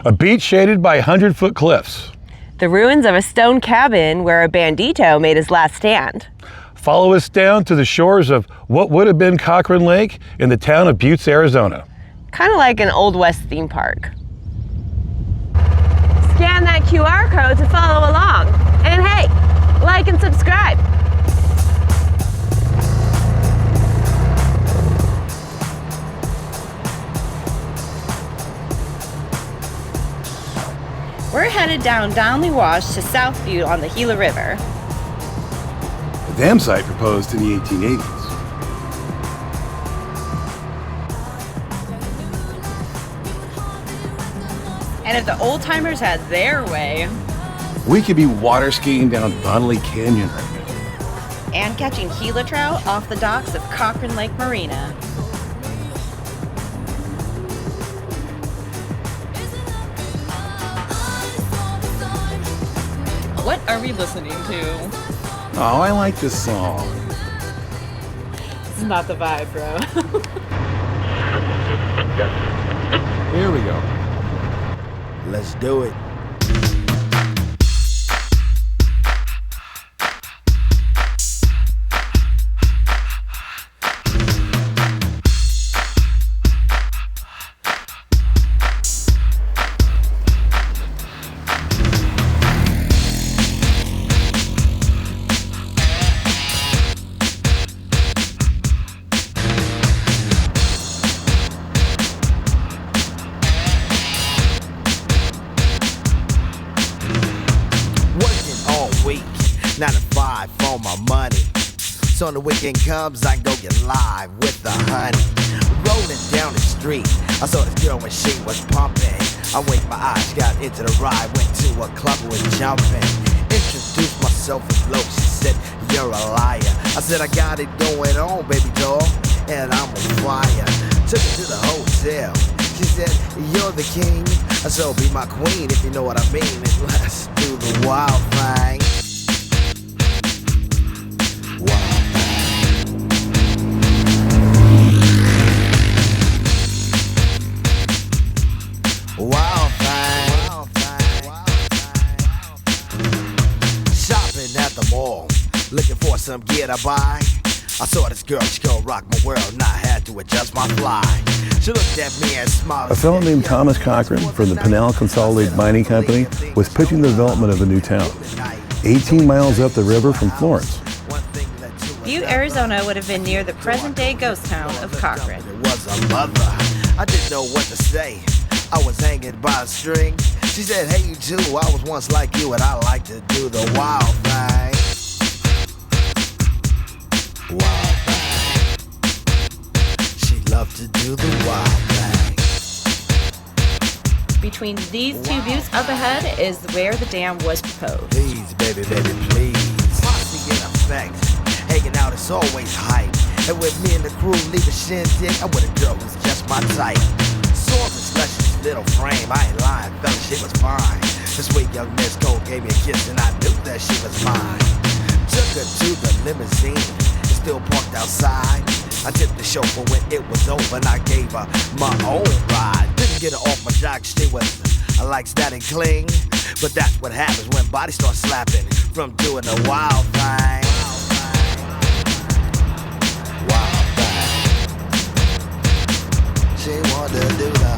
A beach shaded by 100-foot cliffs. The ruins of a stone cabin where a Bandito made his last stand. Follow us down to the shores of what would have been Cochran Lake in the town of Butte, Arizona. Kind of like an Old West theme park. Scan that QR code to follow along. And hey, like and subscribe. We're headed down Donnelly Wash to South Butte on the Gila River. A dam site proposed in the 1880s. And if the old timers had their way, We could be water skiing down Donnelly Canyon right now. and catching Gila trout off the docks of Cochran Lake Marina. What are we listening to? Oh, I like this song. This is not the vibe, bro. Here we go. Let's do it. Week, 9 to 5 for my money. So when the weekend comes, I go get live with the honey. Rolling down the street, I saw this girl when she was pumping. I winked my eyes, got into the ride, went to a club with jumping. Introduced myself as low, she said, you're a liar. I said, I got it going on, baby doll, and I'm on fire. Took her to the hotel. She said, you're the king, so be my queen if you know what I mean. And let's do the wild thing. Wild thing. Wild thing. Wild thing. Shopping at the mall, looking for some gear to buy. I saw this girl, she gon' rock my world, and I had to adjust my fly. She looked at me and smiled. A fellow named Thomas Cochran from the Pinal Consolidated Mining Company was pitching the development of a new town, 18 miles up the river from Florence. Butte, Arizona would have been near the present-day ghost town of Cochran. It was a mother. I didn't know what to say. I was hanging by a string. She said, hey, you too. I was once like you, and I like to do the wild thing. Wild thing. She loved to do the wild thing. Between these two buttes up ahead is where the dam was proposed. Please, baby, baby, please. Posse in effect. Hanging out is always hype. And with me and the crew leave a shindig, I'm with a girl who's just my type. Saw this luscious little frame. I ain't lying, fella, she was fine. This sweet young Miss Cole gave me a kiss, and I knew that she was mine. Took her to the limousine. Still parked outside. I tipped the chauffeur when it was over, and I gave her my own ride. Didn't get her off my jock, she was like static cling. But that's what happens when bodies start slapping from doing the wild thing. Wild thing. She wanted to do the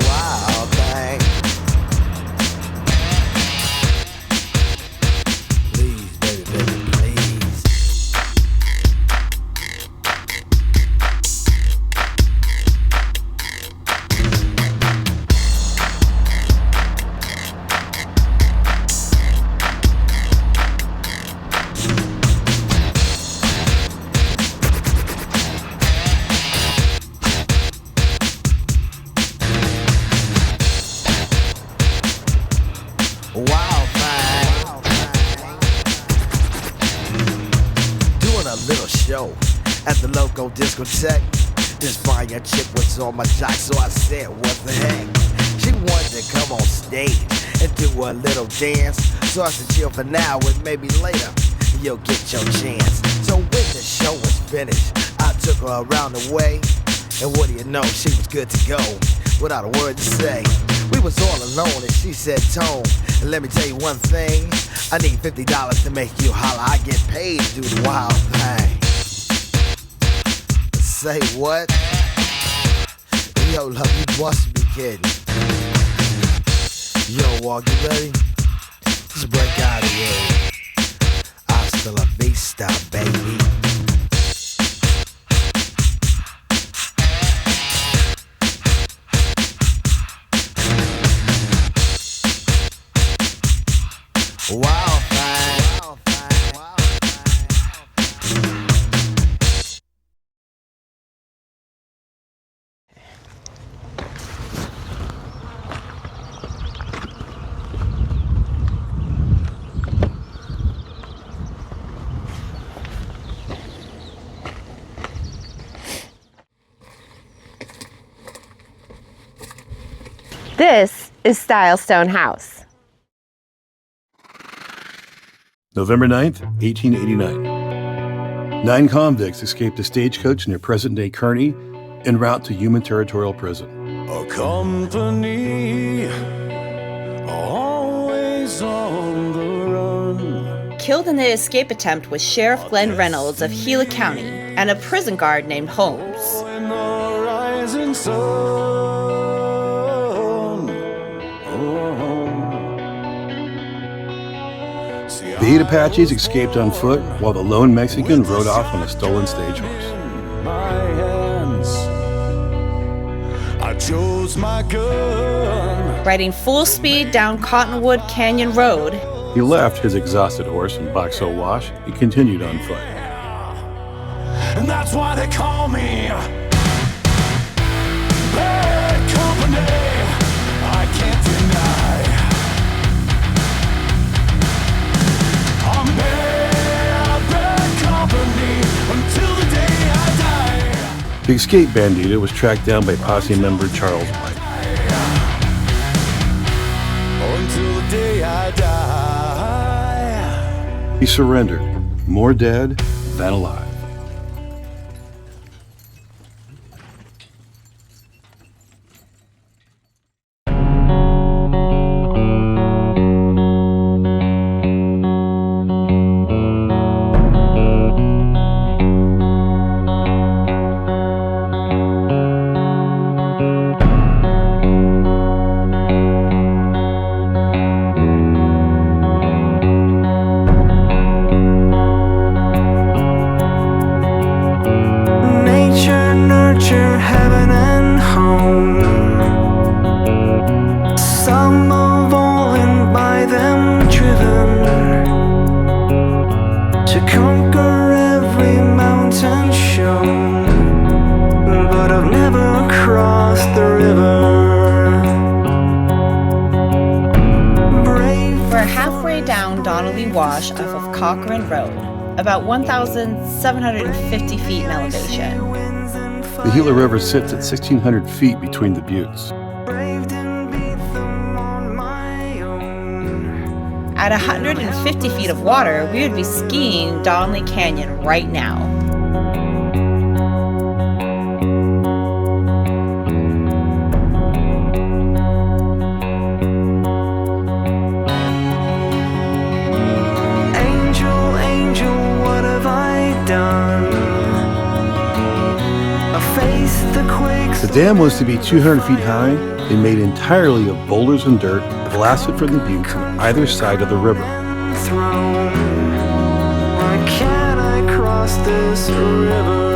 wild thing. Please, baby, baby, please. Wild thing. Doing a little show at the local discotheque. This fire chick was on my jock, so I said, what the heck? She wanted to come on stage and do a little dance. So I said, chill for now and maybe later you'll get your chance. So when the show was finished, I took her around the way. And what do you know, she was good to go without a word to say. We was all alone and she said, Tone, and let me tell you one thing. I need $50 to make you holler. I get paid to do the wild thing. Say what? Yo, love, you must be kidding. Yo, Walk, you ready? Just break out of here. Hasta la vista, baby. Wow, fine. This is Stiles House. November 9th, 1889. 9 convicts escaped a stagecoach near present-day Kearney en route to human territorial prison. A company always on the run. Killed in the escape attempt was Sheriff Glenn Reynolds of Gila County and a prison guard named Holmes. In the rising sun. The 8 Apaches escaped on foot while the lone Mexican rode off on a stolen stagehorse. My hands, I chose my gun. Riding full speed down Cottonwood Canyon Road, He left his exhausted horse in Boxell Wash and continued on foot. And that's why they call me Bad Company. I can't deny I'm bad company until the day I die. The escaped Bandito was tracked down by posse member Charles White. Until the day I die. He surrendered, more dead than alive. Donnelly wash off of Cochran Road, about 1,750 feet in elevation. The Gila River sits at 1,600 feet between the buttes. At 150 feet of water, we would be skiing Donnelly Canyon right now. The dam was to be 200 feet high and made entirely of boulders and dirt blasted from the buttes on either side of the river. Why can't I cross this river?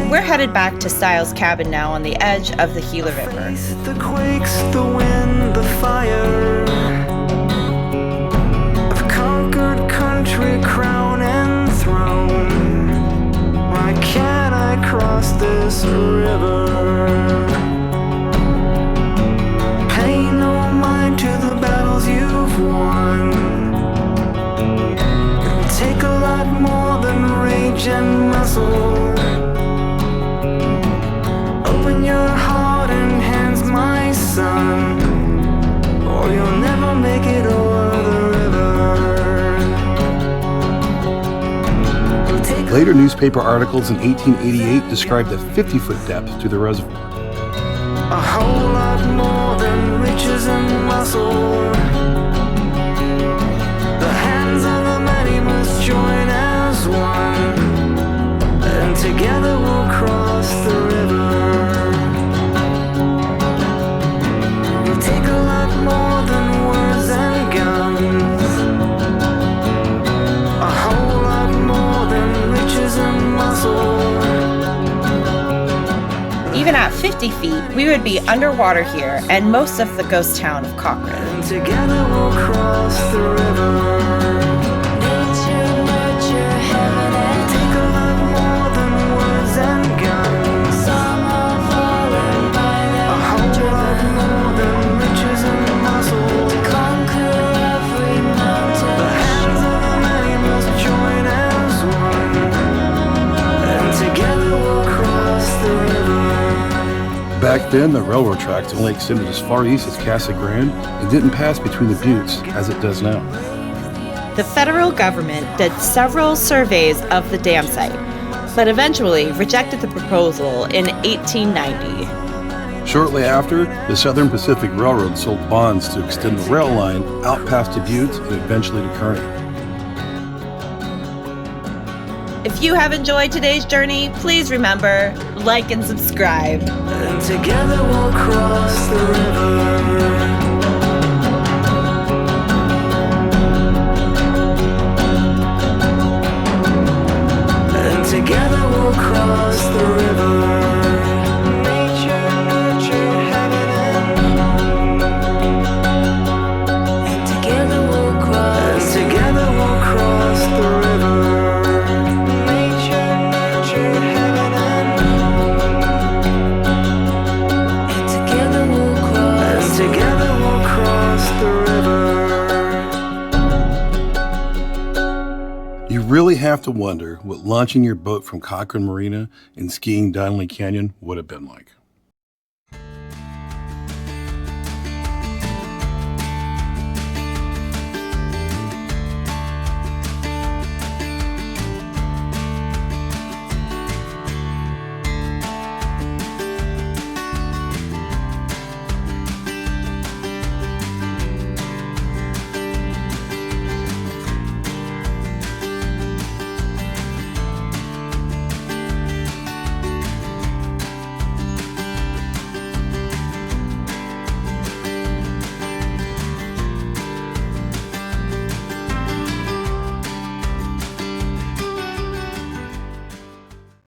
We're headed back to Stiles' cabin now on the edge of the Gila River. The quakes, the wind, the fire. I've conquered country, crown and throne. Why can't I cross this river? Pay no mind to the battles you've won. reach and muscle. Open your heart and hands, my son, or you'll never make it over the river. Later newspaper articles in 1888 described a 50-foot depth to the reservoir. A whole lot more than riches and muscle. The hands of the many must join as one, and together we'll cross the river. We'll take a lot more than words and guns. A whole lot more than riches and muscle. Even at 50 feet, we would be underwater here and most of the ghost town of Cochran. And together we'll cross the river. Nature, nurture, heaven, and take a lot more than words and guns. Some have fallen by their a whole lot more than riches and muscle. To conquer every mountain. The hands of the many must join as one, and together we'll cross the river. Back then, the railroad tracks only extended as far east as Casa Grande and didn't pass between the buttes as it does now. The federal government did several surveys of the dam site, but eventually rejected the proposal in 1890. Shortly after, the Southern Pacific Railroad sold bonds to extend the rail line out past the buttes and eventually to Kearney. If you have enjoyed today's journey, please remember, like and subscribe. And together we'll cross the river. And together we'll cross the river. Nature, nurture, heaven and home. And together we'll cross. And together we'll cross the river. You really have to wonder what launching your boat from Cochran Marina and skiing Donnelly Canyon would have been like.